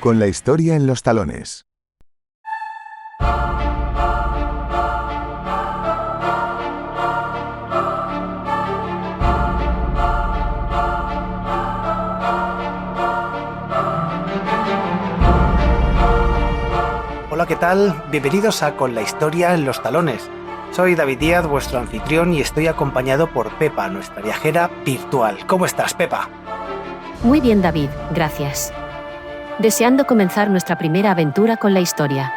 Con la historia en los talones. Hola, ¿qué tal? Bienvenidos a Con la historia en los talones. Soy David Díaz, vuestro anfitrión, y estoy acompañado por Pepa, nuestra viajera virtual. ¿Cómo estás, Pepa? Muy bien, David, gracias. Deseando comenzar nuestra primera aventura con la historia.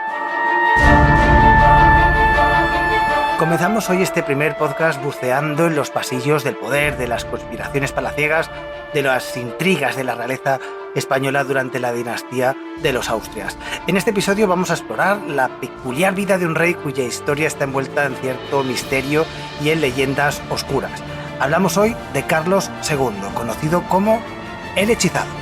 Comenzamos hoy este primer podcast buceando en los pasillos del poder, de las conspiraciones palaciegas, de las intrigas de la realeza española durante la dinastía de los Austrias. En este episodio vamos a explorar la peculiar vida de un rey cuya historia está envuelta en cierto misterio y en leyendas oscuras. Hablamos hoy de Carlos II, conocido como el Hechizado.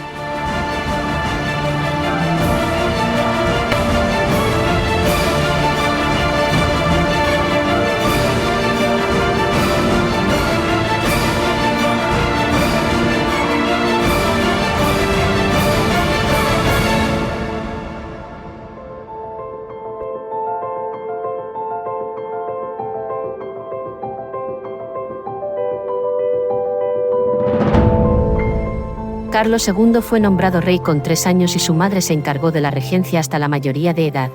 Carlos II fue nombrado rey con 3 años y su madre se encargó de la regencia hasta la mayoría de edad.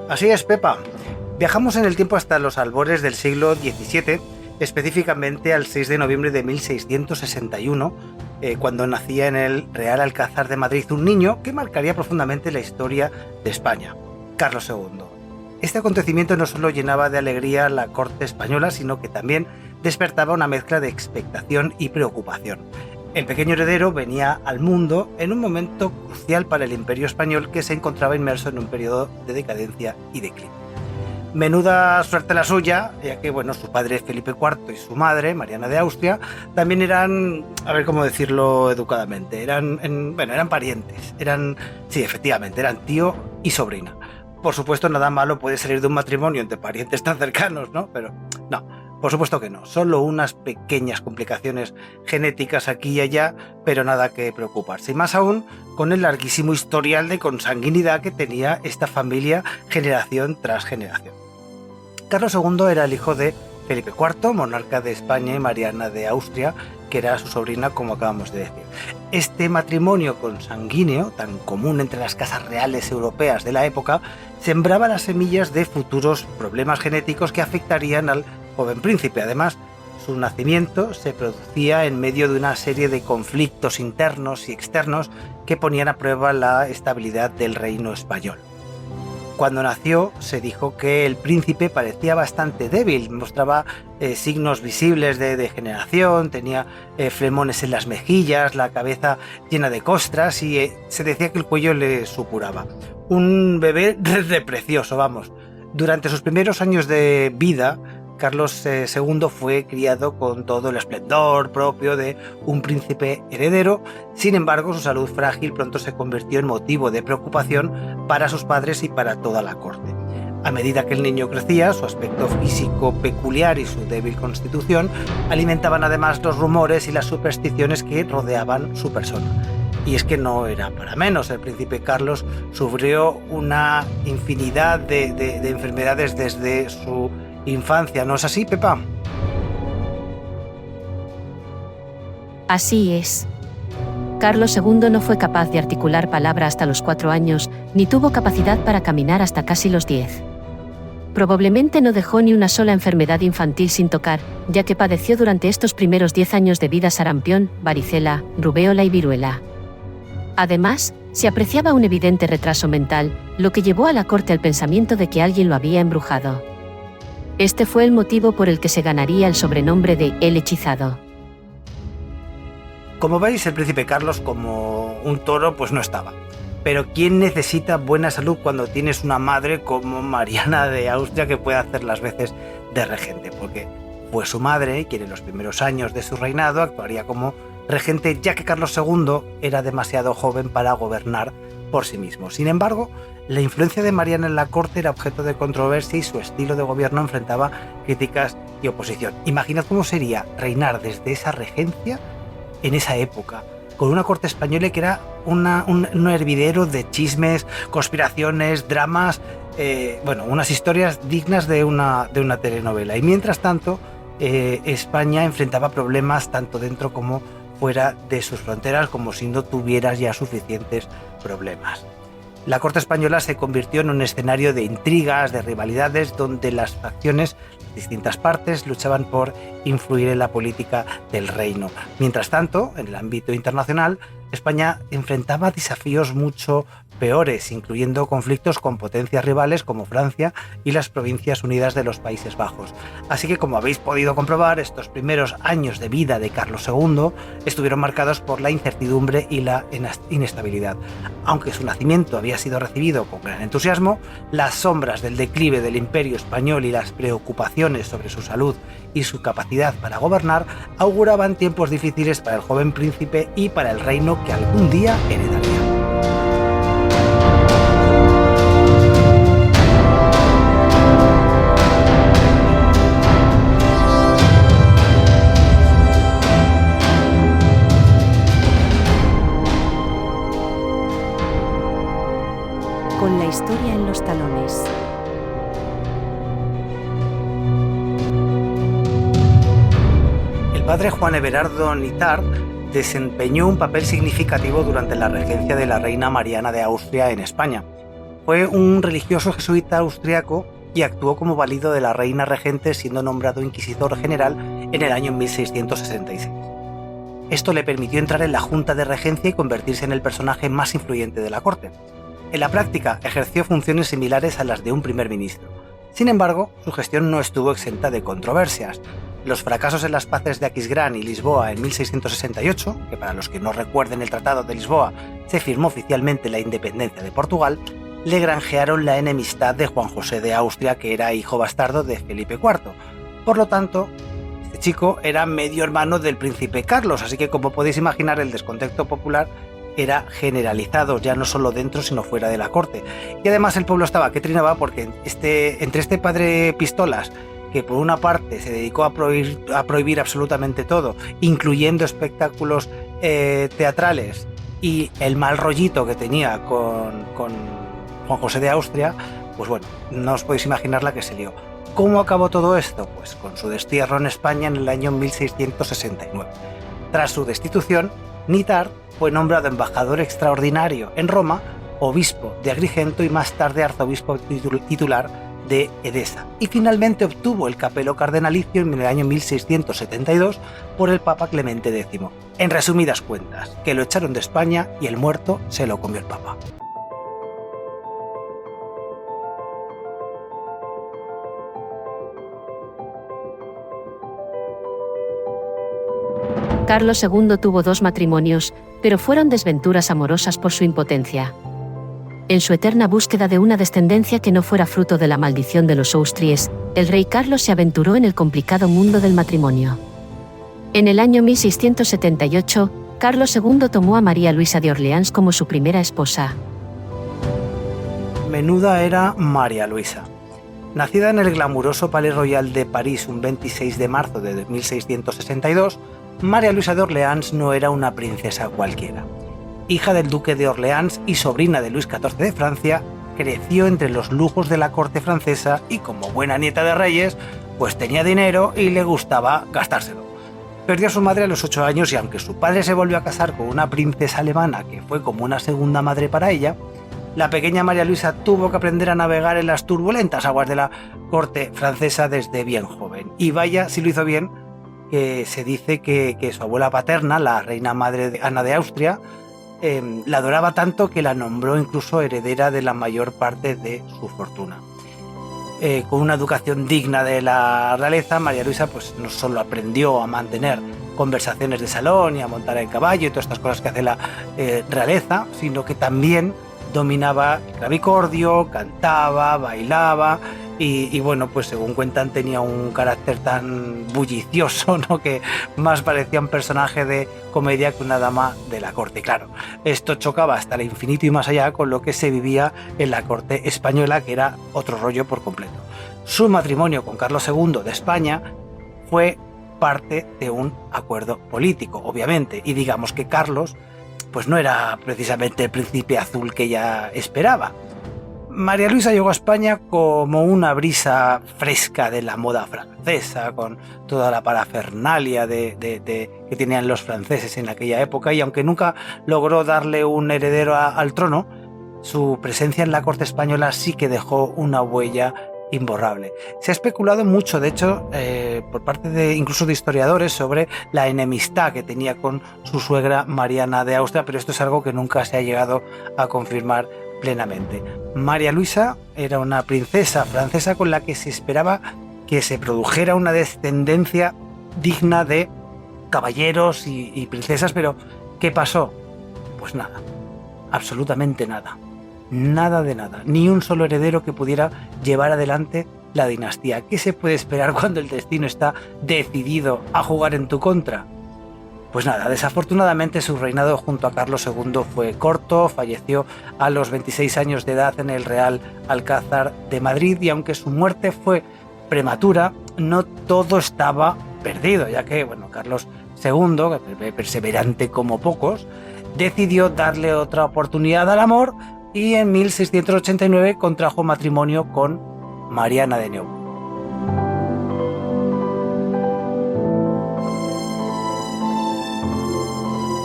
Así es, Pepa. Viajamos en el tiempo hasta los albores del siglo XVII, específicamente al 6 de noviembre de 1661, cuando nacía en el Real Alcázar de Madrid un niño que marcaría profundamente la historia de España, Carlos II. Este acontecimiento no solo llenaba de alegría la corte española, sino que también despertaba una mezcla de expectación y preocupación. El pequeño heredero venía al mundo en un momento crucial para el Imperio español, que se encontraba inmerso en un periodo de decadencia y declive. Menuda suerte la suya, ya que su padre Felipe IV y su madre, Mariana de Austria, también eran, a ver cómo decirlo educadamente, eran parientes, eran tío y sobrina. Por supuesto, nada malo puede salir de un matrimonio entre parientes tan cercanos, ¿no? Pero no, por supuesto que no. Solo unas pequeñas complicaciones genéticas aquí y allá, pero nada que preocuparse. Y más aún con el larguísimo historial de consanguinidad que tenía esta familia generación tras generación. Carlos II era el hijo de Felipe IV, monarca de España, y Mariana de Austria, que era su sobrina, como acabamos de decir. Este matrimonio consanguíneo, tan común entre las casas reales europeas de la época, sembraba las semillas de futuros problemas genéticos que afectarían al joven príncipe. Además, su nacimiento se producía en medio de una serie de conflictos internos y externos que ponían a prueba la estabilidad del reino español. Cuando nació, se dijo que el príncipe parecía bastante débil, mostraba signos visibles de degeneración, tenía flemones en las mejillas, la cabeza llena de costras y se decía que el cuello le supuraba. Un bebé precioso, vamos. Durante sus primeros años de vida, Carlos II fue criado con todo el esplendor propio de un príncipe heredero. Sin embargo, su salud frágil pronto se convirtió en motivo de preocupación para sus padres y para toda la corte. A medida que el niño crecía, su aspecto físico peculiar y su débil constitución alimentaban además los rumores y las supersticiones que rodeaban su persona. Y es que no era para menos. El príncipe Carlos sufrió una infinidad de enfermedades desde su infancia, ¿no es así, Pepa? Así es. Carlos II no fue capaz de articular palabra hasta los 4 años, ni tuvo capacidad para caminar hasta casi los 10. Probablemente no dejó ni una sola enfermedad infantil sin tocar, ya que padeció durante estos primeros 10 años de vida sarampión, varicela, rubéola y viruela. Además, se apreciaba un evidente retraso mental, lo que llevó a la corte al pensamiento de que alguien lo había embrujado. Este fue el motivo por el que se ganaría el sobrenombre de El Hechizado. Como veis, el príncipe Carlos, como un toro, pues no estaba. Pero ¿quién necesita buena salud cuando tienes una madre como Mariana de Austria que puede hacer las veces de regente? Porque fue su madre quien en los primeros años de su reinado actuaría como regente, ya que Carlos II era demasiado joven para gobernar por sí mismo. Sin embargo, la influencia de Mariana en la corte era objeto de controversia y su estilo de gobierno enfrentaba críticas y oposición. Imaginad cómo sería reinar desde esa regencia en esa época, con una corte española que era un hervidero de chismes, conspiraciones, dramas, unas historias dignas de una telenovela. Y mientras tanto, España enfrentaba problemas tanto dentro como fuera de sus fronteras, como si no tuviera ya suficientes problemas. La corte española se convirtió en un escenario de intrigas, de rivalidades, donde las facciones, distintas partes, luchaban por influir en la política del reino. Mientras tanto, en el ámbito internacional, España enfrentaba desafíos mucho peores, incluyendo conflictos con potencias rivales como Francia y las Provincias Unidas de los Países Bajos. Así que, como habéis podido comprobar, estos primeros años de vida de Carlos II estuvieron marcados por la incertidumbre y la inestabilidad. Aunque su nacimiento había sido recibido con gran entusiasmo, las sombras del declive del Imperio Español y las preocupaciones sobre su salud y su capacidad para gobernar auguraban tiempos difíciles para el joven príncipe y para el reino que algún día heredaría. Con la historia en los talones. El padre Juan Everardo Nithard desempeñó un papel significativo durante la regencia de la reina Mariana de Austria en España. Fue un religioso jesuita austriaco y actuó como valido de la reina regente, siendo nombrado inquisidor general en el año 1666. Esto le permitió entrar en la Junta de Regencia y convertirse en el personaje más influyente de la corte. En la práctica, ejerció funciones similares a las de un primer ministro. Sin embargo, su gestión no estuvo exenta de controversias. Los fracasos en las paces de Aquisgrán y Lisboa en 1668, que para los que no recuerden el Tratado de Lisboa se firmó oficialmente la independencia de Portugal, le granjearon la enemistad de Juan José de Austria, que era hijo bastardo de Felipe IV. Por lo tanto, este chico era medio hermano del príncipe Carlos, así que, como podéis imaginar, el descontento popular era generalizado, ya no solo dentro sino fuera de la corte. Y además el pueblo estaba que trinaba porque entre este padre Pistolas, que por una parte se dedicó a prohibir absolutamente todo, incluyendo espectáculos teatrales, y el mal rollito que tenía con Juan José de Austria, pues bueno, no os podéis imaginar la que se lió. ¿Cómo acabó todo esto? Pues con su destierro en España en el año 1669. Tras su destitución, Nithard fue nombrado embajador extraordinario en Roma, obispo de Agrigento y más tarde arzobispo titular de Edesa, y finalmente obtuvo el capelo cardenalicio en el año 1672 por el Papa Clemente X. En resumidas cuentas, que lo echaron de España y el muerto se lo comió el Papa. Carlos II tuvo 2 matrimonios, pero fueron desventuras amorosas por su impotencia. En su eterna búsqueda de una descendencia que no fuera fruto de la maldición de los Austries, el rey Carlos se aventuró en el complicado mundo del matrimonio. En el año 1678, Carlos II tomó a María Luisa de Orleans como su primera esposa. Menuda era María Luisa. Nacida en el glamuroso Palais Royal de París un 26 de marzo de 1662, María Luisa de Orleans no era una princesa cualquiera. Hija del duque de Orleans y sobrina de Luis XIV de Francia, creció entre los lujos de la corte francesa y, como buena nieta de reyes, pues tenía dinero y le gustaba gastárselo. Perdió a su madre a los 8 años y, aunque su padre se volvió a casar con una princesa alemana que fue como una segunda madre para ella, la pequeña María Luisa tuvo que aprender a navegar en las turbulentas aguas de la corte francesa desde bien joven. Y vaya si lo hizo bien, que se dice que su abuela paterna, la reina madre de Ana de Austria, la adoraba tanto que la nombró incluso heredera de la mayor parte de su fortuna. Con una educación digna de la realeza, María Luisa pues no solo aprendió a mantener conversaciones de salón y a montar el caballo y todas estas cosas que hace la realeza, sino que también dominaba el clavicordio, cantaba, bailaba y bueno, pues según cuentan tenía un carácter tan bullicioso, ¿no?, que más parecía un personaje de comedia que una dama de la corte. Claro, esto chocaba hasta el infinito y más allá con lo que se vivía en la corte española, que era otro rollo por completo. Su matrimonio con Carlos II de España fue parte de un acuerdo político, obviamente, y digamos que Carlos pues no era precisamente el príncipe azul que ella esperaba. María Luisa llegó a España como una brisa fresca de la moda francesa, con toda la parafernalia que tenían los franceses en aquella época, y aunque nunca logró darle un heredero al trono, su presencia en la corte española sí que dejó una huella imborrable. Se ha especulado mucho, de hecho, por parte incluso de historiadores, sobre la enemistad que tenía con su suegra Mariana de Austria, pero esto es algo que nunca se ha llegado a confirmar plenamente. María Luisa era una princesa francesa con la que se esperaba que se produjera una descendencia digna de caballeros y princesas, pero ¿qué pasó? Pues nada, absolutamente nada. Nada de nada, ni un solo heredero que pudiera llevar adelante la dinastía. ¿Qué se puede esperar cuando el destino está decidido a jugar en tu contra? Pues nada, desafortunadamente su reinado junto a Carlos II fue corto, falleció a los 26 años de edad en el Real Alcázar de Madrid, y aunque su muerte fue prematura, no todo estaba perdido, ya que Carlos II, perseverante como pocos, decidió darle otra oportunidad al amor y en 1689 contrajo matrimonio con Mariana de Neuburgo.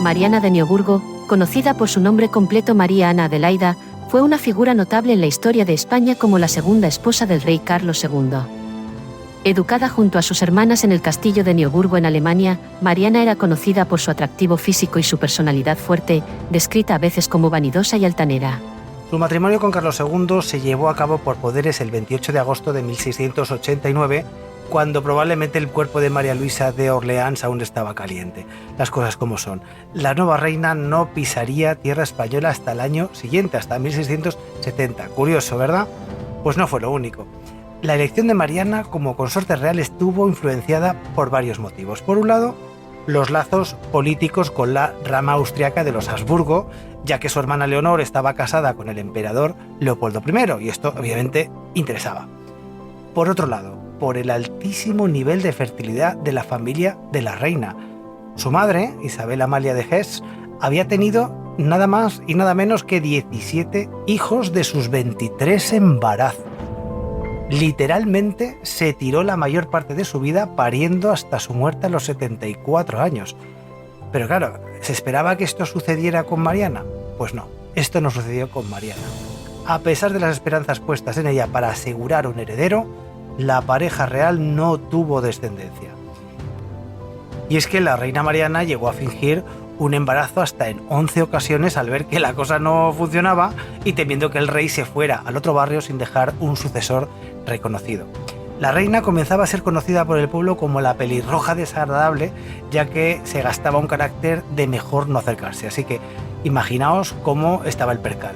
Mariana de Neuburgo, conocida por su nombre completo María Ana Adelaida, fue una figura notable en la historia de España como la segunda esposa del rey Carlos II. Educada junto a sus hermanas en el castillo de Neuburgo en Alemania, Mariana era conocida por su atractivo físico y su personalidad fuerte, descrita a veces como vanidosa y altanera. Su matrimonio con Carlos II se llevó a cabo por poderes el 28 de agosto de 1689, cuando probablemente el cuerpo de María Luisa de Orleans aún estaba caliente. Las cosas como son. La nueva reina no pisaría tierra española hasta el año siguiente, hasta 1670. Curioso, ¿verdad? Pues no fue lo único. La elección de Mariana como consorte real estuvo influenciada por varios motivos. Por un lado, los lazos políticos con la rama austriaca de los Habsburgo, ya que su hermana Leonor estaba casada con el emperador Leopoldo I, y esto obviamente interesaba. Por otro lado, por el altísimo nivel de fertilidad de la familia de la reina. Su madre, Isabel Amalia de Hesse, había tenido nada más y nada menos que 17 hijos de sus 23 embarazos. Literalmente se tiró la mayor parte de su vida pariendo hasta su muerte a los 74 años. Pero claro, ¿se esperaba que esto sucediera con Mariana? Pues no, esto no sucedió con Mariana. A pesar de las esperanzas puestas en ella para asegurar un heredero, la pareja real no tuvo descendencia. Y es que la reina Mariana llegó a fingir un embarazo hasta en 11 ocasiones al ver que la cosa no funcionaba y temiendo que el rey se fuera al otro barrio sin dejar un sucesor reconocido. La reina comenzaba a ser conocida por el pueblo como la pelirroja desagradable, ya que se gastaba un carácter de mejor no acercarse. Así que imaginaos cómo estaba el percal.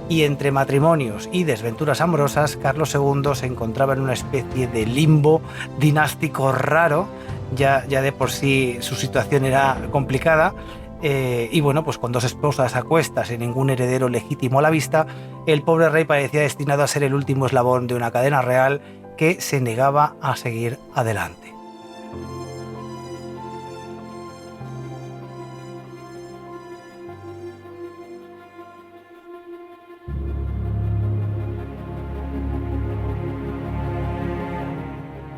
Y entre matrimonios y desventuras amorosas, Carlos II se encontraba en una especie de limbo dinástico raro. Ya de por sí su situación era complicada. Y pues con dos esposas a cuestas y ningún heredero legítimo a la vista, el pobre rey parecía destinado a ser el último eslabón de una cadena real que se negaba a seguir adelante.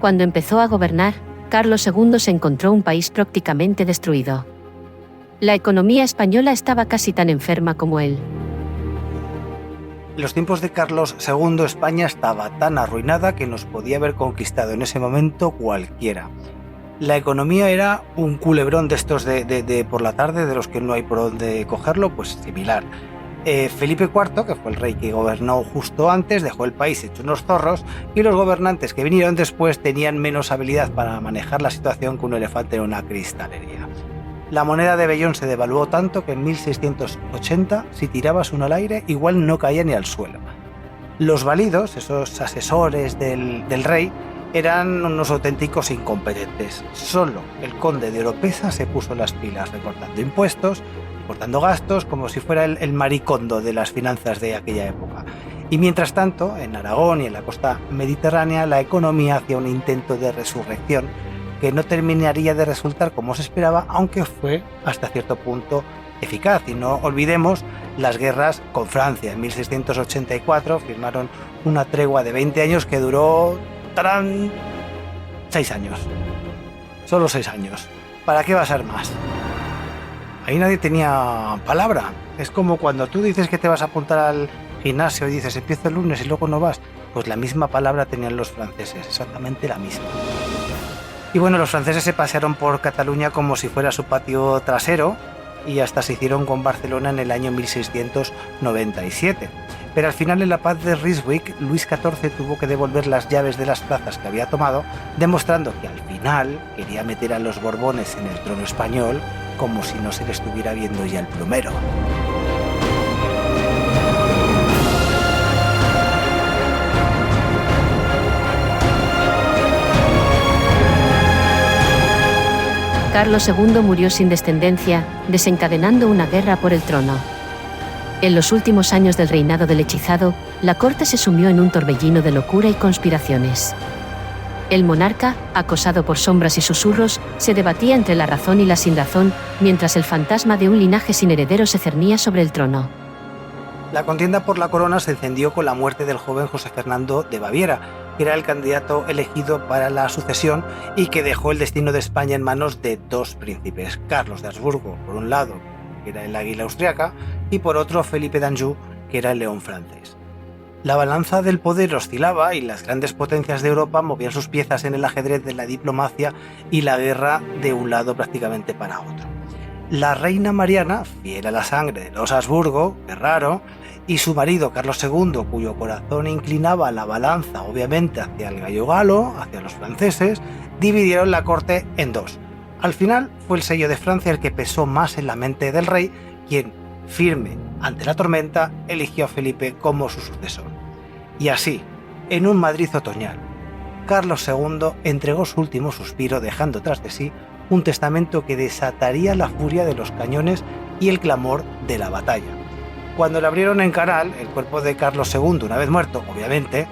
Cuando empezó a gobernar, Carlos II se encontró un país prácticamente destruido. La economía española estaba casi tan enferma como él. En los tiempos de Carlos II, España estaba tan arruinada que nos podía haber conquistado en ese momento cualquiera. La economía era un culebrón de estos de por la tarde, de los que no hay por dónde cogerlo, pues similar. Felipe IV, que fue el rey que gobernó justo antes, dejó el país hecho unos zorros y los gobernantes que vinieron después tenían menos habilidad para manejar la situación que un elefante en una cristalería. La moneda de vellón se devaluó tanto que en 1680, si tirabas uno al aire, igual no caía ni al suelo. Los validos, esos asesores del rey, eran unos auténticos incompetentes. Solo el conde de Oropesa se puso las pilas recortando impuestos, cortando gastos, como si fuera el maricondo de las finanzas de aquella época. Y mientras tanto, en Aragón y en la costa mediterránea, la economía hacía un intento de resurrección que no terminaría de resultar como se esperaba, aunque fue hasta cierto punto eficaz. Y no olvidemos las guerras con Francia. En 1684 firmaron una tregua de 20 años que duró 6 años. Solo 6 años. ¿Para qué va a ser más? Ahí nadie tenía palabra. Es como cuando tú dices que te vas a apuntar al gimnasio y dices empiezo el lunes y luego no vas. Pues la misma palabra tenían los franceses, exactamente la misma. Y bueno, los franceses se pasearon por Cataluña como si fuera su patio trasero y hasta se hicieron con Barcelona en el año 1697. Pero al final, en la paz de Ryswick, Luis XIV tuvo que devolver las llaves de las plazas que había tomado, demostrando que al final quería meter a los Borbones en el trono español como si no se le estuviera viendo ya el plumero. Carlos II murió sin descendencia, desencadenando una guerra por el trono. En los últimos años del reinado del hechizado, la corte se sumió en un torbellino de locura y conspiraciones. El monarca, acosado por sombras y susurros, se debatía entre la razón y la sinrazón, mientras el fantasma de un linaje sin heredero se cernía sobre el trono. La contienda por la corona se encendió con la muerte del joven José Fernando de Baviera, que era el candidato elegido para la sucesión y que dejó el destino de España en manos de dos príncipes, Carlos de Habsburgo, por un lado, que era el águila austriaca, y por otro Felipe d'Anjou, que era el león francés. La balanza del poder oscilaba y las grandes potencias de Europa movían sus piezas en el ajedrez de la diplomacia y la guerra de un lado prácticamente para otro. La reina Mariana, fiel a la sangre de los Habsburgo, qué raro, y su marido Carlos II, cuyo corazón inclinaba la balanza obviamente hacia el gallo galo, hacia los franceses, dividieron la corte en dos. Al final fue el sello de Francia el que pesó más en la mente del rey, quien, firme ante la tormenta, eligió a Felipe como su sucesor. Y así, en un Madrid otoñal, Carlos II entregó su último suspiro dejando tras de sí un testamento que desataría la furia de los cañones y el clamor de la batalla. Cuando le abrieron en canal el cuerpo de Carlos II, una vez muerto, obviamente,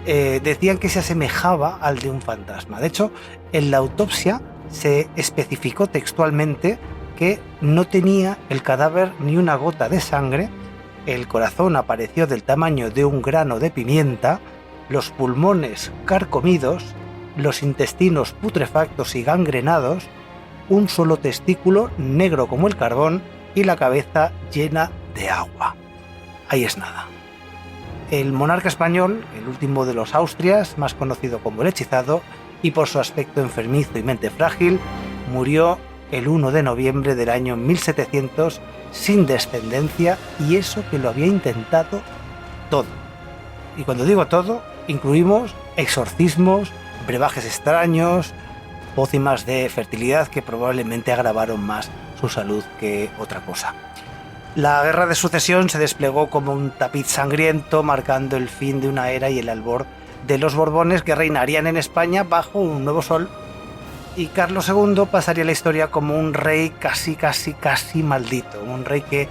decían que se asemejaba al de un fantasma. De hecho, en la autopsia se especificó textualmente que no tenía el cadáver ni una gota de sangre, el corazón apareció del tamaño de un grano de pimienta, los pulmones carcomidos, los intestinos putrefactos y gangrenados, un solo testículo negro como el carbón y la cabeza llena de agua. Ahí es nada. El monarca español, el último de los Austrias, más conocido como el hechizado, y por su aspecto enfermizo y mente frágil, murió el 1 de noviembre del año 1700 sin descendencia, y eso que lo había intentado todo. Y cuando digo todo, incluimos exorcismos, brebajes extraños, pócimas de fertilidad que probablemente agravaron más su salud que otra cosa. La guerra de sucesión se desplegó como un tapiz sangriento, marcando el fin de una era y el albor de los Borbones, que reinarían en España bajo un nuevo sol, y Carlos II pasaría a la historia como un rey casi maldito, un rey que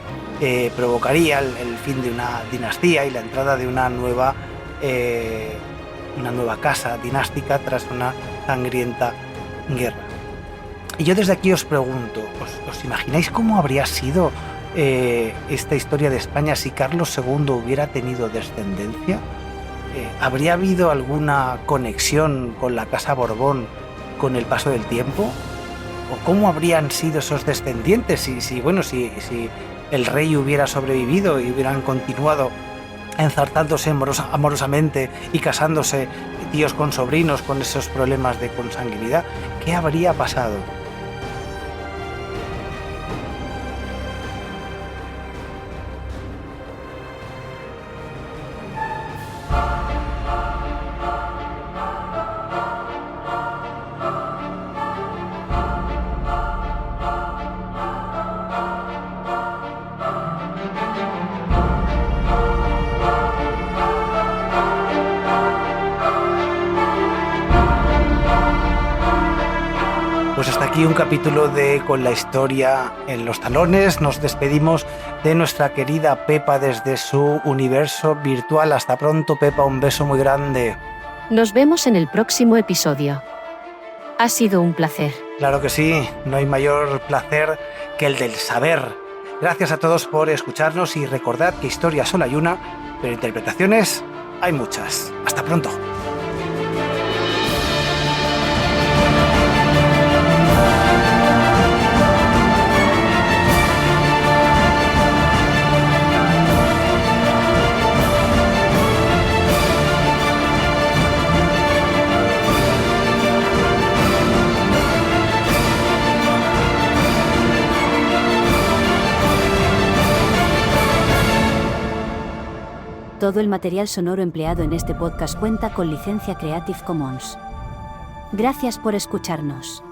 provocaría el fin de una dinastía y la entrada de una nueva casa dinástica tras una sangrienta guerra. Y yo desde aquí os pregunto, ¿os imagináis cómo habría sido esta historia de España si Carlos II hubiera tenido descendencia? ¿Habría habido alguna conexión con la casa Borbón con el paso del tiempo? ¿O cómo habrían sido esos descendientes si el rey hubiera sobrevivido y hubieran continuado enzarzándose amorosamente y casándose tíos con sobrinos con esos problemas de consanguinidad? ¿Qué habría pasado? Pues hasta aquí un capítulo de Con la historia en los talones. Nos despedimos de nuestra querida Pepa desde su universo virtual. Hasta pronto, Pepa, un beso muy grande. Nos vemos en el próximo episodio. Ha sido un placer. Claro que sí, no hay mayor placer que el del saber. Gracias a todos por escucharnos y recordad que historia solo hay una, pero interpretaciones hay muchas. Hasta pronto. Todo el material sonoro empleado en este podcast cuenta con licencia Creative Commons. Gracias por escucharnos.